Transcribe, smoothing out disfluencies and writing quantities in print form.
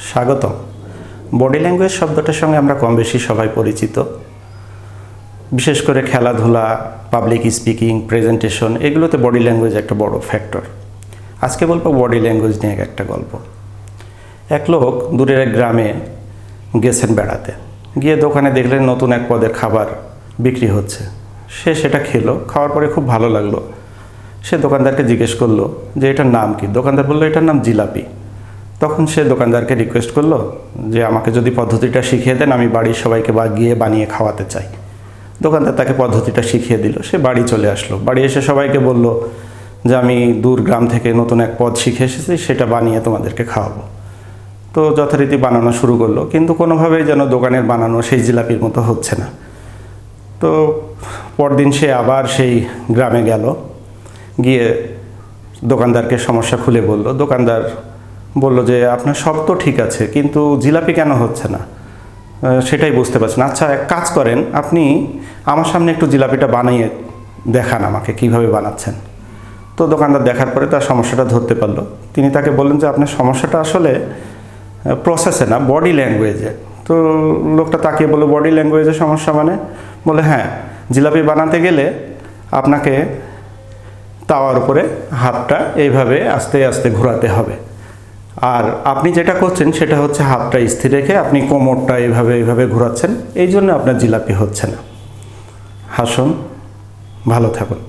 স্বাগতম। Body language শব্দটার সঙ্গে আমরা কম বেশি সবাই পরিচিত। বিশেষ করে খেলাধুলা, পাবলিক স্পিকিং, প্রেজেন্টেশন, এগুলোতে বডি ল্যাঙ্গুয়েজ একটা বড় ফ্যাক্টর। আজকে বলবো বডি ল্যাঙ্গুয়েজ নিয়ে একটা গল্প। এক লোক দূরের এক গ্রামে গেছেন বেড়াতে, গিয়ে দোকানে দেখলেন নতুন এক পদের খাবার বিক্রি হচ্ছে। সে সেটা খেলো, খাওয়ার পরে খুব ভালো লাগলো। সে দোকানদারকে জিজ্ঞেস করলো যে এটার নাম কি। দোকানদার বললো এটার নাম জিলাপি। তখন সে দোকানদারকে রিকোয়েস্ট করলো যে আমাকে যদি পদ্ধতিটা শিখিয়ে দেন, আমি বাড়ির সবাইকে গিয়ে বানিয়ে খাওয়াতে চাই। দোকানদার তাকে পদ্ধতিটা শিখিয়ে দিল। সে বাড়ি চলে আসলো। বাড়ি এসে সবাইকে বলল যে আমি দূর গ্রাম থেকে নতুন এক পদ শিখে এসেছি, সেটা বানিয়ে তোমাদেরকে খাওয়াবো। তো যথারীতি বানানো শুরু করলো, কিন্তু কোনোভাবেই যেন দোকানের বানানো সেই জিলাপির মতো হচ্ছে না। তো পরদিন সে আবার সেই গ্রামে গেল, গিয়ে দোকানদারকে সমস্যা খুলে বলল। দোকানদার বলল যে আপনার সব তো ঠিক আছে, কিন্তু জিলাপি কেন হচ্ছে না সেটাই বুঝতে পারছেন। আচ্ছা, এক কাজ করেন, আপনি আমার সামনে একটু জিলাপিটা বানিয়ে দেখান আমাকে কীভাবে বানাচ্ছেন। তো দোকানদার দেখার পরে তার সমস্যাটা ধরতে পারলো। তিনি তাকে বললেন যে আপনার সমস্যাটা আসলে প্রসেসে না, বডি ল্যাঙ্গুয়েজে। তো লোকটা তাকিয়ে বলল বডি ল্যাঙ্গুয়েজের সমস্যা মানে? বলে হ্যাঁ, জিলাপি বানাতে গেলে আপনাকে তাওয়ার উপরে হাতটা এইভাবে আস্তে আস্তে ঘোরাতে হবে, আর আপনি যেটা করছেন সেটা হচ্ছে হাতটা স্থির রেখে আপনি কোমরটা এইভাবে ঘোরাচ্ছেন, এই জন্য আপনার জিলাপি হচ্ছে না। হাসুন, ভালো থাকুন।